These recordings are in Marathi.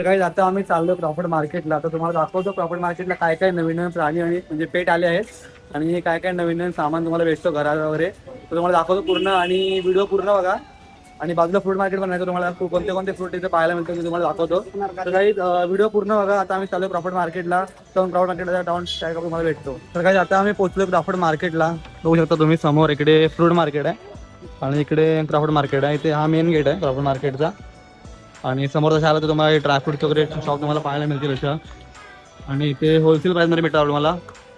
काही आता आम्ही चाललो प्रॉफिट मार्केटला. तर तुम्हाला दाखवतो प्रॉफिट मार्केटला काय काय नवीन नवीन प्राणी आणि म्हणजे पेट आले आहेत आणि काय काय नवीन नवीन सामान तुम्हाला भेटतो घरात वगैरे. तर तुम्हाला दाखवतो पूर्ण आणि व्हिडिओ पूर्ण बघा. आणि बाजूला फ्रूट मार्केट पण आहे, तर तुम्हाला कोणते कोणते फ्रूट इथे पाहायला मिळतो मी तुम्हाला दाखवतो. तर काही व्हिडिओ पूर्ण बघा. आता आम्ही चालू प्रॉफिट मार्केटला, तर प्रॉफिट मार्केटला जाऊन काय तुम्हाला भेटतो. तर काही आता आम्ही पोहोचलो प्रॉफिट मार्केटला. बघू शकता तुम्ही समोर इकडे फ्रूट मार्केट आहे आणि इकडे प्रॉफिट मार्केट आहे. इथे हा मेन गेट आहे प्रॉफिट मार्केटचा. आणि समोर जसं आलं तर तुम्हाला ड्रायफ्रूट वगैरे शॉप तुम्हाला पाहायला मिळतील अशा. आणि इथे होलसेल प्राईसमध्ये भेटतात तुम्हाला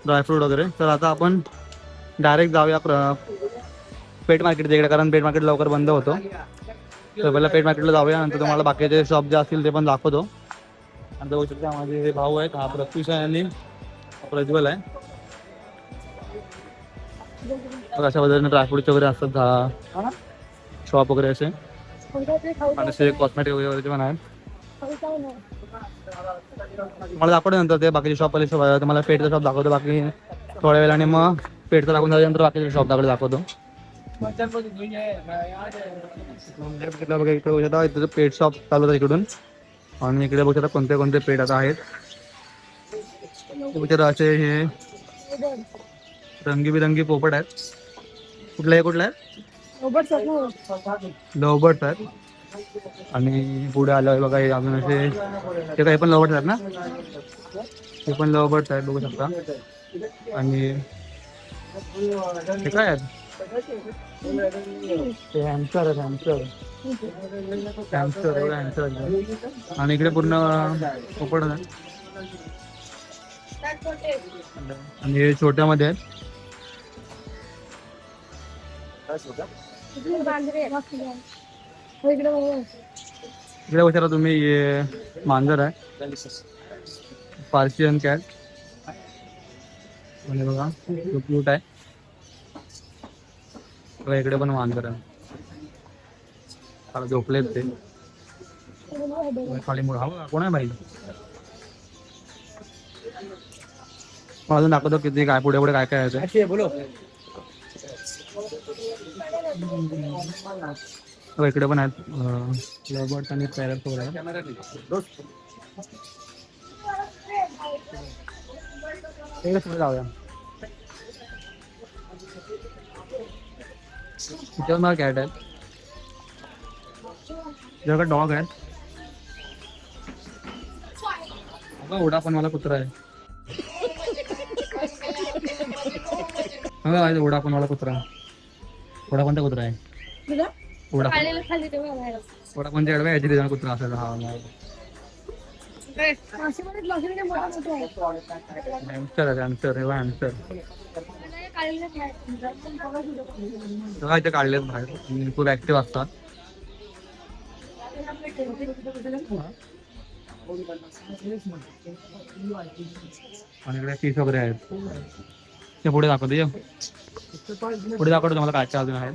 ड्रायफ्रूट वगैरे. तर आता आपण डायरेक्ट जाऊया पेट मार्केटच्या इकडे, कारण पेट मार्केट लवकर बंद होतो. तर पहिला पेट मार्केटला जाऊया, नंतर तुम्हाला बाकीचे शॉप जे असतील ते पण दाखवतो. आणि बघू शकता माझे भाऊ आहेत, हा प्रत्युष आहे आणि प्रज्वल आहे. तर अशा पद्धतीने ड्रायफ्रूटचे वगैरे असतात शॉप वगैरे असे. आणि असे कॉस्मेटिक वगैरे पण आहेत. मला दाखवतो नंतर ते बाकीचे शॉप आले. तुम्हाला पेटचा शॉप दाखवतो बाकी थोड्या वेळ, आणि मग पेटचा दाखवून झाल्यानंतर बाकीचे शॉप दाखवतो. इकडे पेट शॉप चालू होतं इकडून. आणि इकडे बघू शकता कोणते कोणते पेट आता आहेत. असे हे रंगीबिरंगी पोपट आहेत. कुठले आहे? लवबर्ड्स आहेत. आणि पुढे आलं बघा हे अजून असे, ते काही पण लवबर्ड्स आहेत ना, ते पण लवबर्ड्स आहेत बघू शकता. आणि हे काय आहेत? ते हॅमस्टर आहेत, हॅमस्टर. आणि इकडे पूर्ण पोपट आहेत. आणि हे छोट्यामध्ये आहेत. इकडे विचारा तुम्ही, हे मांजर आहे, पार्शियन कॅट. म्हणजे बघा क्यूट आहे. इकडे पण मांजर आहे, झोपलेत ते खाली. कोण आहे बाई? अजून दाखवतो किती काय पुढे पुढे काय काय आहे. बोलो इकडे पण आहेत लवबर्ड्स आणि पॅरट वगैरे. जाऊया इथे मला कॅट आहेत, जगा डॉग आहेत. ओढा पण मला कुत्रा आहे. ओढा पण मला कुत्रा. ओढा कोणता कुत्रा आहे? ओढा पण ते अडवा याची कुत्रा असायचा. हा हॅमस्टर आहे, हॅमस्टर. हे हॅमस्टर इथे काढलेत बाहेर, खूप ऍक्टिव्ह असतात. आणि इकडे फिश वगैरे आहेत. ते पुढे दाखवतो, पुढे दाखवतो तुम्हाला काय अजून आहेत.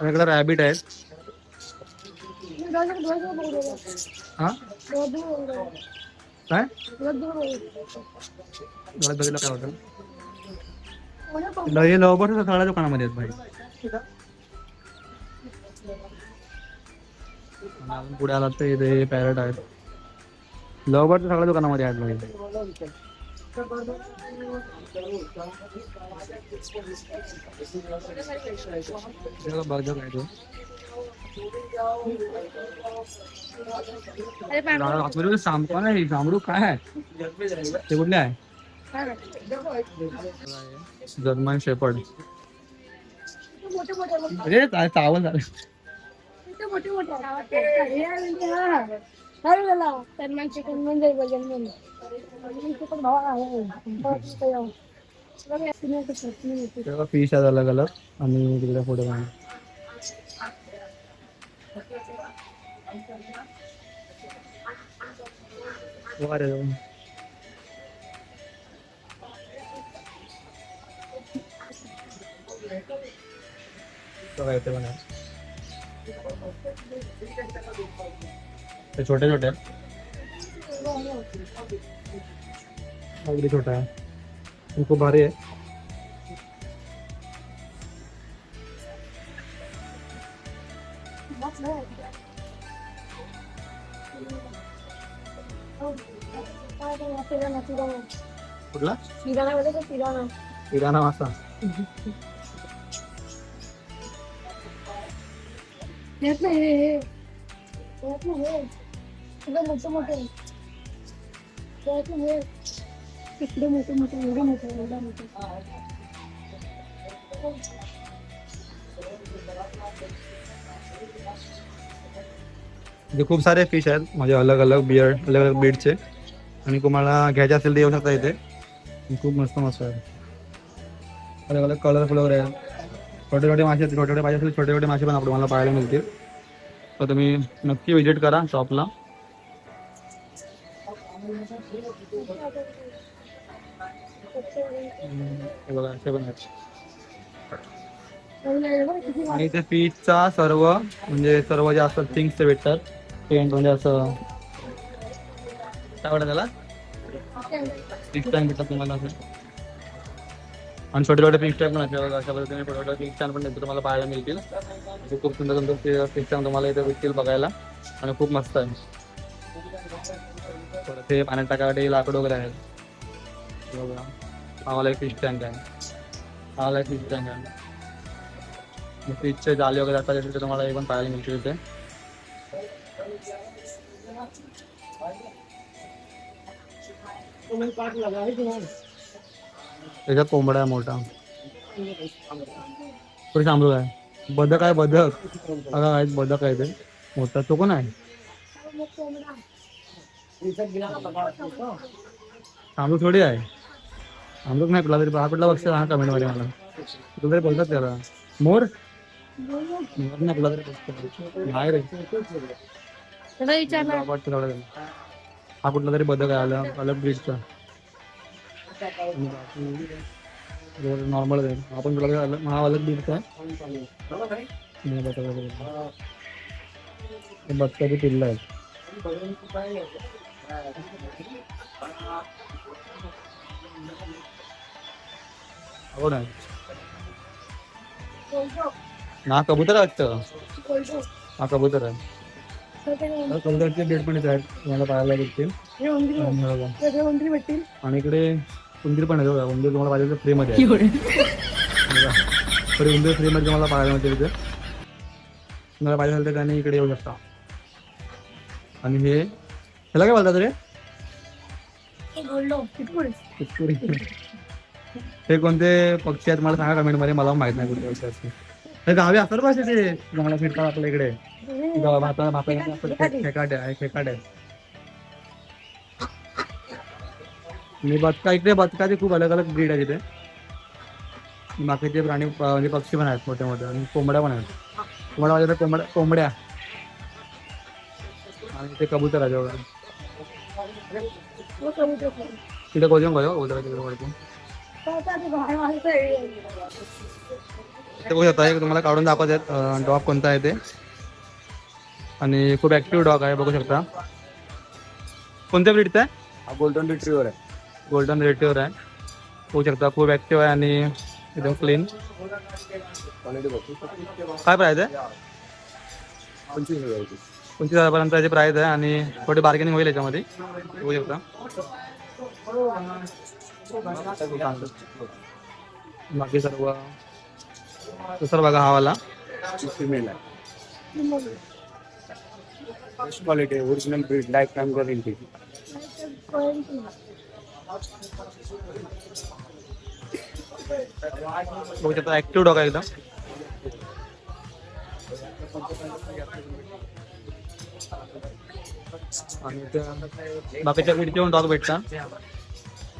आणि इकडे रॅबिट आहेत. हा काय बघितलं काय होतं? हे लवबर्ड्स सगळ्या दुकानामध्ये आहेत भाई. अजून पुढे आलात तर इथे पॅरट आहेत. लवबर्ड्स सगळ्या दुकानामध्ये आहेत भाई. जांभळू काय आहे ते? कुठले आहे? German shepherd. अरे काय चावल झालं. फिश आहे अलग अलग. आणि तिकडे पुढे छोटे छोटे अगदी छोटा आहे, खूप भारी आहे. कुठला किराणा मासा इकडे मोठे मोठे एवढे मोठे एवढा मोठे म्हणजे खूप सारे फिश आहेत म्हणजे अलग अलग ब्रीडचे आणि तुम्हाला घ्यायचे असेल तर येऊ शकता इथे खूप मस्त मस्त आहे अलग अलग कलरफुल वगैरे आहे छोटे छोटे मासे छोटे छोटे पाहिजे असेल छोटे छोटे मासे पण तुम्हाला पाहायला मिळतील तर तुम्ही नक्की व्हिजिट करा शॉपला हे बघा असे पण आहेत आणि ते फिशचा सर्व म्हणजे सर्व जे असतात थिंग्स ते भेटतात पेंट म्हणजे असं काय वाटतं त्याला फिश टँक भेटतात तुम्हाला असं आणि छोटे छोटे फिश टँक पण असतात बघा अशा पद्धतीने छोटे छोटे फिश टँक पण तुम्हाला पाहायला मिळतील खूप सुंदर सुंदर फिश टँक तुम्हाला इथे भेटतील बघायला आणि खूप मस्त आहे ते पाण्यात टाकासाठी लाकूड वगैरे आहेत बघा आम्हाला एक फिश टँक आहे आम्हाला एक फिश टँक आहे फिशचे जाले वगैरे असतात तिथे तुम्हाला हे पण पाहायला मिळतील इथे त्याच्यात कोंबडा आहे मोठा थोडी सांभाळू आहे बदक आहे बदक बघा आहे बदक आहे ते मोठा तो कोण आहे सांभाळू थोडी आहे सांभाळूक नाही कुठला तरी हा कुठला बघ हा कमेंट मध्ये मला तुला तरी बोलतात त्याला मोर मोर नाही कुठला तरी बघतो नाही रे हा कुठला तरी बदक आहे आला अलग ब्रीडचा नॉर्मल आहे आपण तुला हा अलग ब्रीडचा आहे बदकाची पिल्ला आहे हो ना ना कबूतर आहे वाटतं हा कबूतर आहे कबूतरचे डेट पण येत आहेत तुम्हाला पाहायला भेटतील आणि इकडे उंदीर पण आहे बघा उंदीर तुम्हाला पाहिजे फ्री मध्ये आहे उंदीर फ्री मध्ये तुम्हाला पाहायला मिळते तिथे तुम्हाला पाहिजे असेल तर त्याने इकडे येऊ शकता आणि हे ह्याला काय बोलतात रे हे कोणते पक्षी आहेत मला सांगा कमेंट मध्ये मला माहित नाही कुठे पक्षी असते हे गावी असतात पाहिजे ते तुम्हाला फिरतात आपल्या इकडे खेकाटे आहे खेकाटे आणि बदका इकडे बदकाचे खूप अलग अलग ब्रीड आहे तिथे बाकीचे प्राणी म्हणजे पक्षी पण आहेत मोठे मोठे आणि कोंबड्या पण आहेत कोंबड्या माझ्या कोंबड्या आणि ते कबूतर आहे जेवढं तिथे कोजून गयो कबूतर ते बघू शकता तुम्हाला काढून दाखवत आहेत डॉग कोणता आहे ते आणि खूप ऍक्टिव्ह डॉग आहे बघू शकता कोणत्या ब्रीडचा आहे हा गोल्डन रिट्रीवर आहे गोल्डन रिट्रीवर आहे बघू शकता खूप ऍक्टिव्ह आहे आणि एकदम क्लीन काय प्राइस आहे 25,000 पर्यंत याची प्राइस आहे आणि थोडी बार्गेनिंग होईल याच्यामध्ये बघू शकता बाकी सर्व दुसरा बघा हा वाला फीमेल आहे बेस्ट क्वालिटी आहे original breed life time guarantee बघू शकता ऍक्टिव्ह डॉग आहे एकदम आणि बाकीच्या ब्रीडचे पण डॉग भेटतात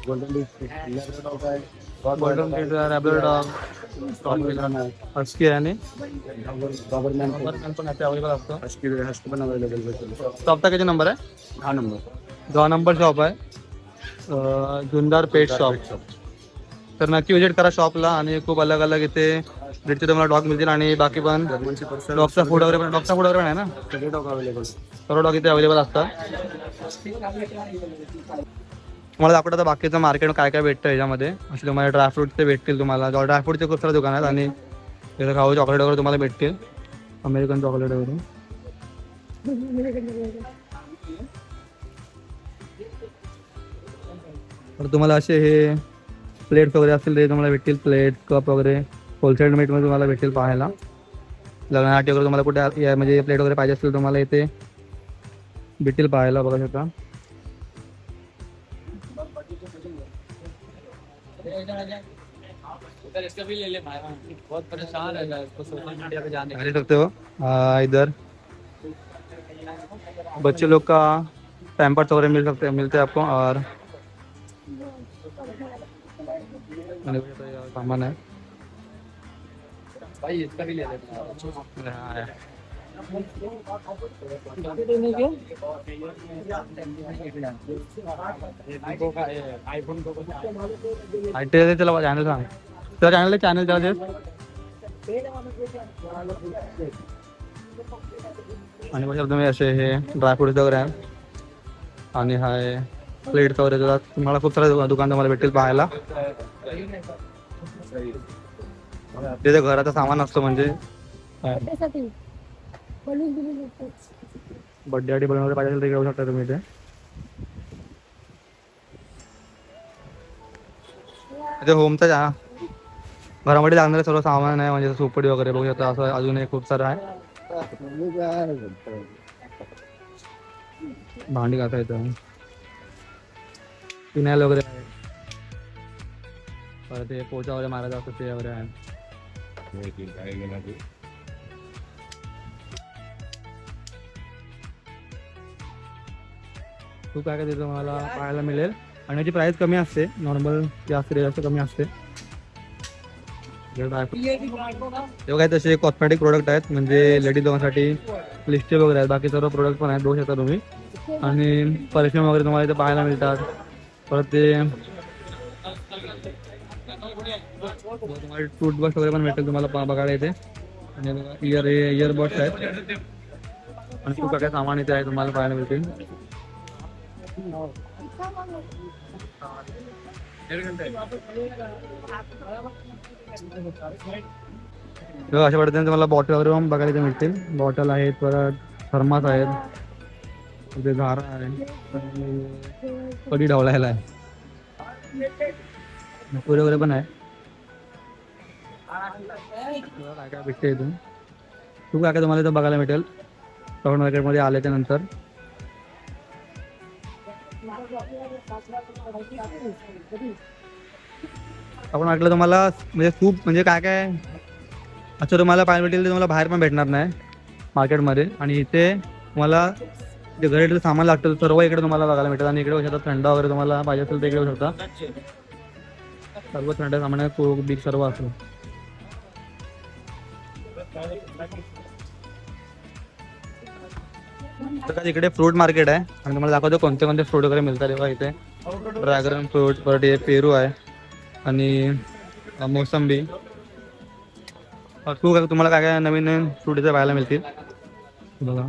गोल्डन रिट्रीवर डॉग आहे गोल्डन रॅबलर डॉग हस्की आहे आणि गव्हर्नमेंट पण अवेलेबल असतो हस्की पण अवेलेबल भेटेल शॉपचा किती नंबर आहे हा नंबर 10 नंबर शॉप आहे जुंदार पेट शॉप तर नक्की विजिट करा शॉपला आणि खूप अलग अलग इथे ब्रीडचे तुम्हाला डॉग मिळतील आणि बाकी पण डॉगचा फूड वगैरे पण आहे ना सगळे डॉग अवेलेबल सर्व डॉग इथे अवेलेबल असतात तुम्हाला दाखवतो आता बाकीचं मार्केट काय काय भेटतं याच्यामध्ये असे तुम्हाला ड्रायफ्रूटचे भेटतील तुम्हाला ड्रायफ्रूटचे खूप सारे दुकान आहेत आणि तिथे खाऊ चॉकलेट वगैरे तुम्हाला भेटतील अमेरिकन चॉकलेट वगैरे तर तुम्हाला असे हे प्लेट्स वगैरे असतील ते तुम्हाला भेटतील, प्लेट कप वगैरे होलसेल रेटमध्ये तुम्हाला भेटतील पाहायला. लग्नासाठी वगैरे तुम्हाला कुठे म्हणजे प्लेट वगैरे पाहिजे असतील तुम्हाला इथे भेटतील पाहायला, बघा शकता. देख सकते हो इधर बच्चे लोग का पैम्पर्स वगैरह मिलते हैं आपको. और सामान है भाई, इसका भी ले लेते हैं. चला चॅनल सांग, तुला चॅनल चॅनल आणि बघा तुम्ही असे हे ड्रायफ्रुट्स वगैरे आहे आणि हाय प्लेट्स वगैरे तुम्हाला खूप सारे दुकान तुम्हाला भेटतील पाहायला. तिथे घराचं सामान असतं म्हणजे त्यासाठी बलून दिले बर्थडे बनवले पाहिजे असेल तर घेऊ शकता तुम्ही इथे. इथे होमचं घरामध्ये लागणारे सर्व सामान आहे म्हणजे सुपडी वगैरे बघू शकता, असं अजूनही खूप सारं आहे. भांडी घासायचं, फिनाईल वगैरे आहे, परत ते पोचा वगैरे मारायचं असतं ते वगैरे आहे. खूप काय काय तिथं तुम्हाला पाहायला मिळेल आणि याची प्राइस कमी असते, नॉर्मल जास्त रेट कमी असते. तेव्हा काय तसे कॉस्मेटिक प्रोडक्ट आहेत म्हणजे लेडीज लोकांसाठी लिस्टे वगैरे आहेत, बाकी सर्व प्रोडक्ट पण आहेत बघू शकता तुम्ही. आणि परफ्यूम वगैरे तुम्हाला इथे पाहायला मिळतात. परत ते तुम्हाला टूथब्रश वगैरे पण भेटेल तुम्हाला बघायला इथे. आणि इयरबड्स आहेत आणि खूप काय सामान इथे आहे तुम्हाला पाहायला मिळतील. अशा पद्धतीने तुम्हाला बॉटल वगैरे पण बघायला इथे मिळतील. बॉटल आहेत, परत थर्मास आहेत, इथे झारा आहे, कढी ढवळायला आहे, पुरे वगैरे पण आहे. काय काय भेटते इथून खूप काय काय तुम्हाला इथं बघायला मिळेल टाउन मार्केटमध्ये आल्याच्या नंतर. आपण म्हटलं तुम्हाला म्हणजे खूप म्हणजे काय काय असं तुम्हाला पाहायला भेटेल ते तुम्हाला बाहेर पण भेटणार नाही मार्केटमध्ये. आणि इथे तुम्हाला जे घरी सामान लागतं सर्व इकडे तुम्हाला बघायला मिळतात. आणि इकडे शकता थंड वगैरे तुम्हाला पाहिजे असेल तर इकडे येऊ शकता. सर्व थंड सामान आहे, कोक बीक सर्व असं. तर इकडे फ्रूट मार्केट आहे आणि तुम्हाला दाखवतो कोणते कोणते फ्रूट वगैरे मिळतात. तेव्हा इथे ड्रॅगन फ्रूट, परत हे पेरू आहे आणि मोसंबी. खूप तुम्हाला काय काय नवीन नवीन फ्रूट इथे पाहायला मिळतील बघा.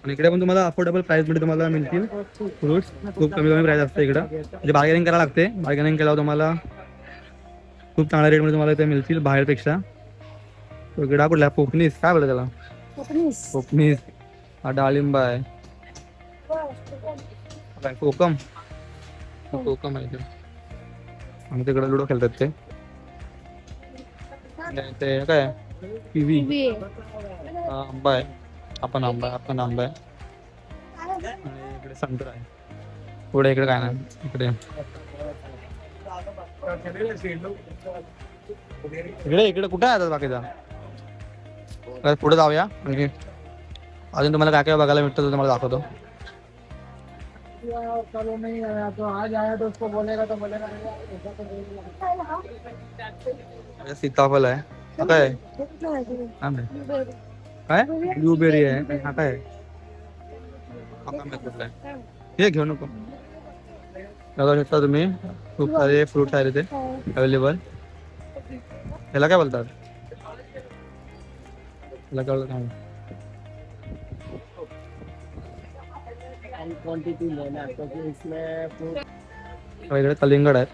आणि इकडे पण तुम्हाला अफोर्डेबल प्राइस मध्ये तुम्हाला मिळतील फ्रुट्स. खूप कमी कमी प्राइस असते इकडं, म्हणजे बार्गेनिंग करायला लागते. बार्गेनिंग केल्यावर तुम्हाला खूप चांगल्या रेटमध्ये तुम्हाला इथे मिळतील बाहेरपेक्षा. इकडे कुठला कोकणीस काय बोलतो त्याला, कोकणीस. हा डाळिंब आहे, कोकम कोकम आहे ते. आणि तिकडे लुडो खेळतात ते काय किवी, आंबा आहे, आपण आंबा आहे. आणि इकडे संत्र आहे. पुढे इकडे काय नाही, इकडे इकडे कुठे आहे बाकीचा. पुढे जाऊया आणि अजून तुम्हाला काय काय बघायला मिळतं तुम्हाला दाखवतो. सीताफळ आहे, हा काय काय ब्लूबेरी आहे, हा काय कुठला आहे हे घेऊ नको. बघू शकता तुम्ही खूप सारे फ्रुट्स आहेत इथे अवेलेबल. ह्याला काय बोलतात, ह्याला काय बोलतात इकडे कलिंगड आहे.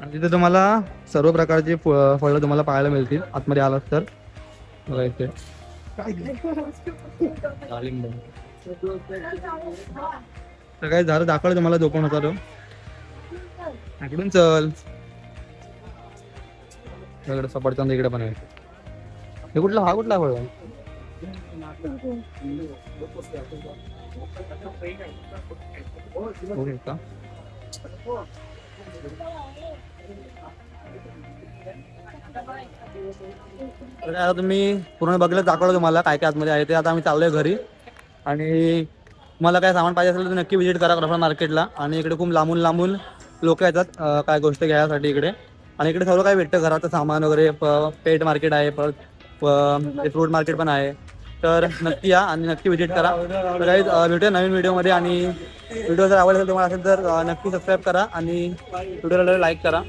आणि तिथे तुम्हाला सर्व प्रकारची फळं तुम्हाला पाहायला मिळतील आतमध्ये आलात तर. बघा इथे डाळिंब. तर काही झाडं दाखवलं तुम्हाला झोपून होता तो. इकडून चल. इकडे सफरचंद इकडे पण आहे. हे कुठला हा कुठला फळ आहे? हो का? तर काय आता तुम्ही पूर्ण बघलं दाखवलं तुम्हाला काय काय आतमध्ये आहे ते. आता आम्ही चाललोय घरी आणि तुम्हाला काय सामान पाहिजे असेल तर नक्की विजिट करा क्रॉफर्ड मार्केटला. आणि इकडे खूप लांबून लांबून लोक येतात काय गोष्ट घ्यायसाठी इकडे. आणि इकडे सर्व काही भेटतं घराचं सामान वगैरे. पेट मार्केट आहे, परत फ्रूट मार्केट पण आहे. तर नक्की या आणि नक्की विजिट करा. तर काही भेटूया नवीन व्हिडिओमध्ये. आणि व्हिडिओ जर आवडला तुम्हाला असेल तर नक्की सबस्क्राईब करा आणि व्हिडिओला लाईक करा.